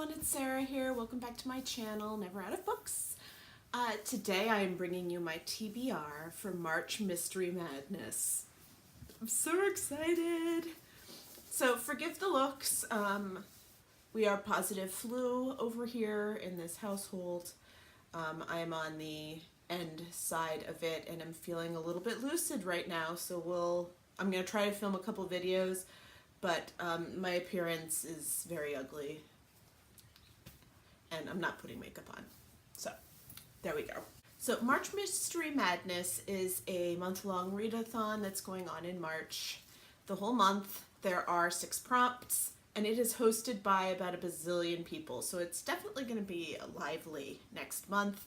everyone, it's Sarah here. Welcome back to my channel, Never Out of Books. Today I am bringing you my TBR for March Mystery Madness. I'm so excited! So forgive the looks, we are positive flu over here in this household. I am on the end side of it and I'm feeling a little bit lucid right now, so I'm going to try to film a couple videos, but my appearance is very ugly and I'm not putting makeup on. So there we go. So March Mystery Madness is a month-long readathon that's going on in March. The whole month there are 6 prompts and it is hosted by about a bazillion people, so it's definitely going to be lively next month.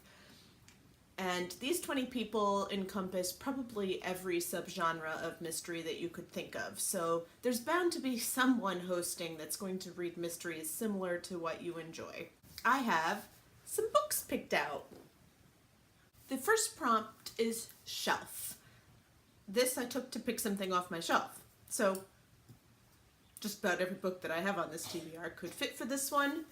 And these 20 people encompass probably every subgenre of mystery that you could think of. So there's bound to be someone hosting that's going to read mysteries similar to what you enjoy. I have some books picked out. The first prompt is shelf. This I took to pick something off my shelf. So just about every book that I have on this TBR could fit for this one,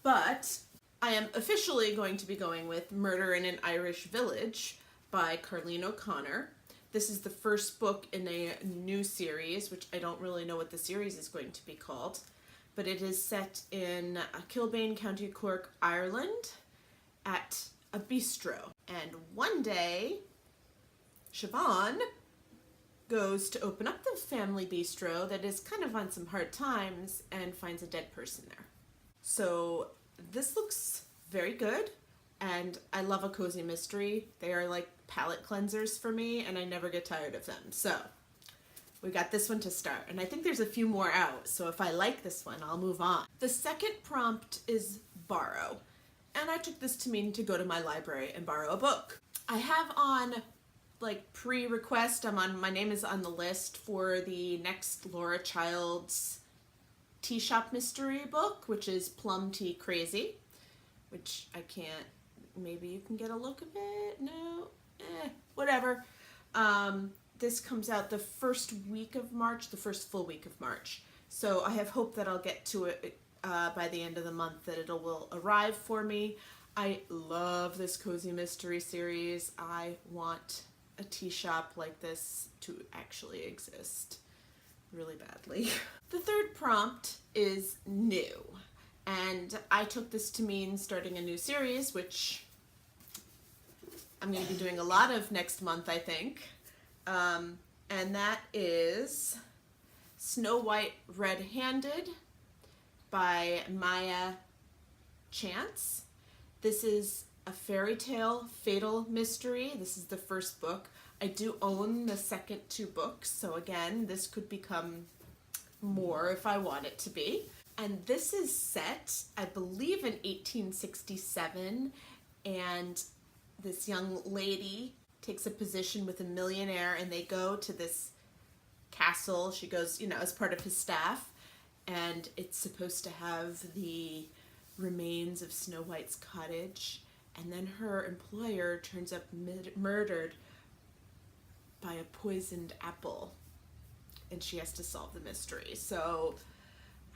but I am officially going to be going with Murder in an Irish Village by Carleen O'Connor. This is the first book in a new series, which I don't really know what the series is going to be called, but it is set in Kilbane, County Cork, Ireland, at a bistro. And one day, Siobhan goes to open up the family bistro that is kind of on some hard times and finds a dead person there. So this looks very good, and I love a cozy mystery. They are like palate cleansers for me, and I never get tired of them. So we got this one to start, and I think there's a few more out, so if I like this one, I'll move on. The second prompt is borrow, and I took this to mean to go to my library and borrow a book. I have on like pre-request, my name is on the list for the next Laura Childs tea shop mystery book, which is Plum Tea Crazy, which I can't, maybe you can get a look of it, no, whatever. This comes out the first week of March, the first full week of March. So I have hope that I'll get to it by the end of the month, that will arrive for me. I love this cozy mystery series. I want a tea shop like this to actually exist really badly. The third prompt is new, and I took this to mean starting a new series, which I'm going to be doing a lot of next month, I think, and that is Snow White Red-Handed by Maya Chance. This is a fairy tale fatal mystery. This is the first book. I do own the second 2 books, so again, this could become more if I want it to be. And this is set, I believe, in 1867, and this young lady takes a position with a millionaire and they go to this castle. She goes, as part of his staff, and it's supposed to have the remains of Snow White's cottage, and then her employer turns up murdered by a poisoned apple, and she has to solve the mystery. So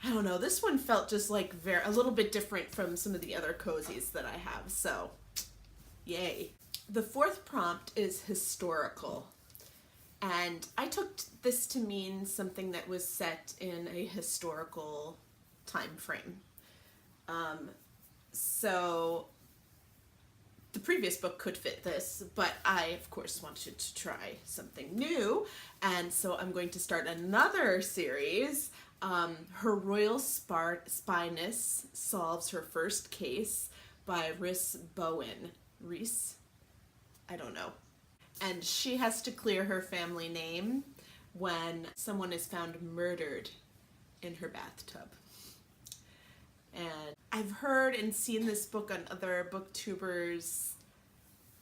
I don't know, this one felt just like a little bit different from some of the other cozies that I have, so yay. The fourth prompt is historical, and I took this to mean something that was set in a historical time frame. So the previous book could fit this, but I, of course, wanted to try something new, and so I'm going to start another series. Her Royal Spyness Solves Her First Case by Rhys Bowen. Rhys? I don't know. And she has to clear her family name when someone is found murdered in her bathtub. And I've heard and seen this book on other booktubers'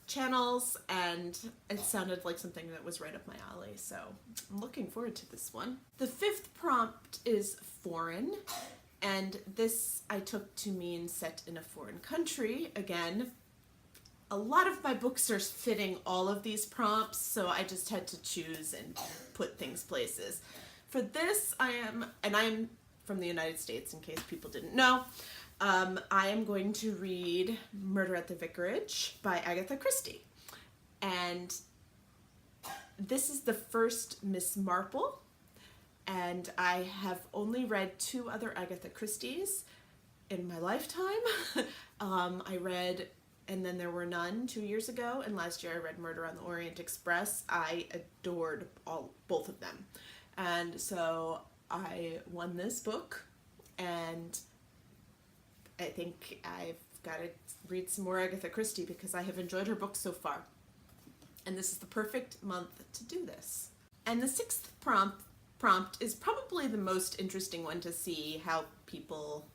channels, and it sounded like something that was right up my alley, so I'm looking forward to this one. The fifth prompt is foreign, and this I took to mean set in a foreign country. Again, a lot of my books are fitting all of these prompts, so I just had to choose and put things places. For this, I'm from the United States, in case people didn't know. I am going to read Murder at the Vicarage by Agatha Christie. And this is the first Miss Marple, and I have only read 2 other Agatha Christies in my lifetime. I read And Then There Were None 2 years ago, and last year I read Murder on the Orient Express. I adored both of them. And so I won this book, and I think I've got to read some more Agatha Christie because I have enjoyed her books so far. And this is the perfect month to do this. And the 6th prompt is probably the most interesting one to see how people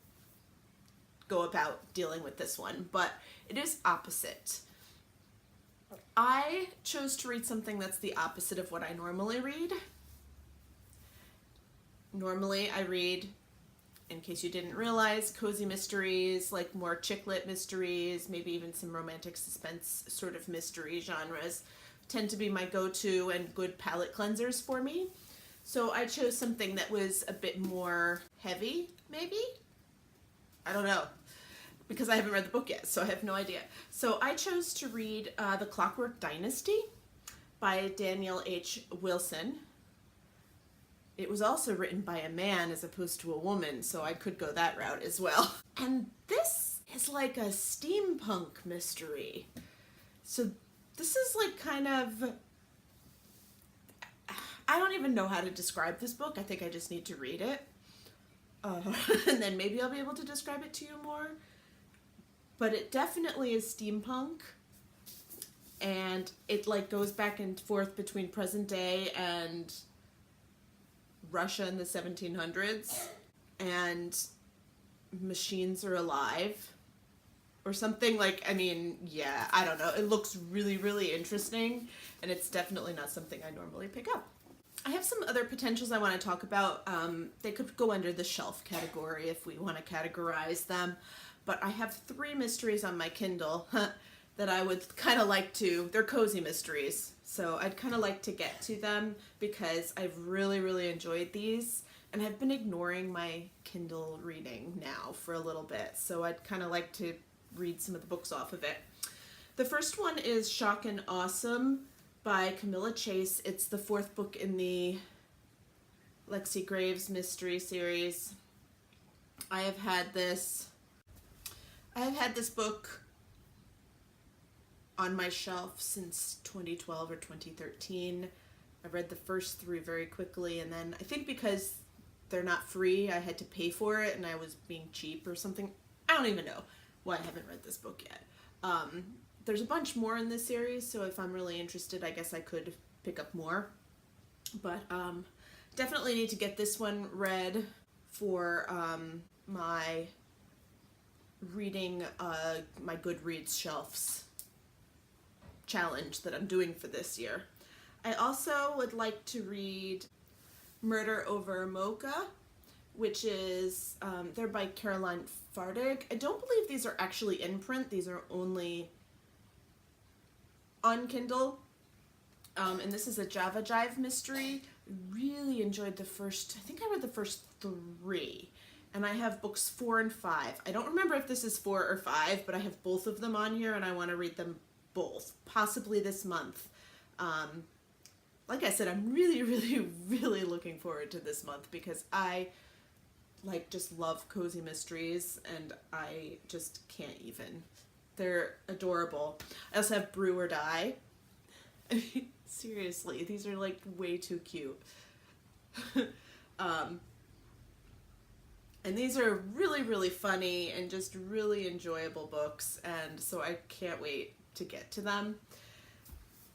go about dealing with this one, but it is opposite. I chose to read something that's the opposite of what I normally read. Normally I read, in case you didn't realize, cozy mysteries, like more chick lit mysteries, maybe even some romantic suspense sort of mystery genres tend to be my go-to and good palate cleansers for me. So I chose something that was a bit more heavy, maybe? I don't know, because I haven't read the book yet, so I have no idea. So I chose to read The Clockwork Dynasty by Daniel H. Wilson. It was also written by a man as opposed to a woman, so I could go that route as well. And this is like a steampunk mystery. So this is like kind of, I don't even know how to describe this book. I think I just need to read it. And then maybe I'll be able to describe it to you more. But it definitely is steampunk. And it like goes back and forth between present day and Russia in the 1700s. And machines are alive. Or something like, I mean, yeah, I don't know. It looks really, really interesting. And it's definitely not something I normally pick up. I have some other potentials I want to talk about. They could go under the shelf category if we want to categorize them. But I have 3 mysteries on my Kindle that I would kind of like to, they're cozy mysteries. So I'd kind of like to get to them because I've really, really enjoyed these. And I've been ignoring my Kindle reading now for a little bit. So I'd kind of like to read some of the books off of it. The first one is Shock and Awesome by Camilla Chase. It's the 4th book in the Lexi Graves mystery series. I have had this book on my shelf since 2012 or 2013. I read the first 3 very quickly, and then I think because they're not free, I had to pay for it and I was being cheap or something. I don't even know why I haven't read this book yet. There's a bunch more in this series, so if I'm really interested, I guess I could pick up more. But definitely need to get this one read for my reading my Goodreads shelves challenge that I'm doing for this year. I also would like to read Murder Over Mocha, which is, they're by Caroline Fardig. I don't believe these are actually in print. These are only on Kindle. And this is a Java Jive mystery. Really enjoyed the first, I think I read the first 3. And I have books 4 and 5. I don't remember if this is 4 or 5, but I have both of them on here and I want to read them both, possibly this month. Like I said, I'm really, really, really looking forward to this month because I just love cozy mysteries and I just can't even. They're adorable. I also have Brew or Die. I mean, seriously, these are like way too cute. And these are really, really funny and just really enjoyable books, and so I can't wait to get to them.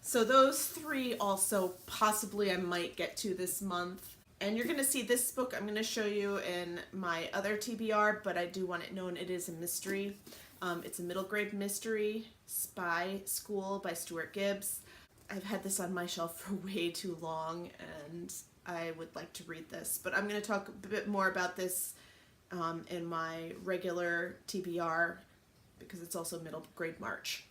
So those 3 also possibly I might get to this month. And you're going to see this book I'm going to show you in my other TBR, but I do want it known it is a mystery. It's a middle grade mystery, Spy School by Stuart Gibbs. I've had this on my shelf for way too long, and I would like to read this. But I'm going to talk a bit more about this in my regular TBR because it's also middle grade March.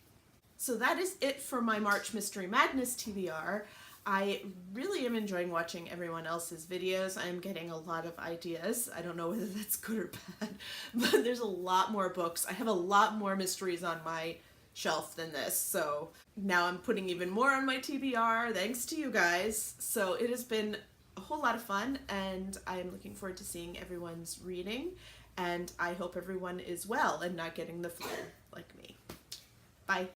So that is it for my March Mystery Madness TBR. I really am enjoying watching everyone else's videos. I'm getting a lot of ideas. I don't know whether that's good or bad, but there's a lot more books. I have a lot more mysteries on my shelf than this, so now I'm putting even more on my TBR thanks to you guys. So it has been a whole lot of fun, and I'm looking forward to seeing everyone's reading, and I hope everyone is well and not getting the flu like me. Bye.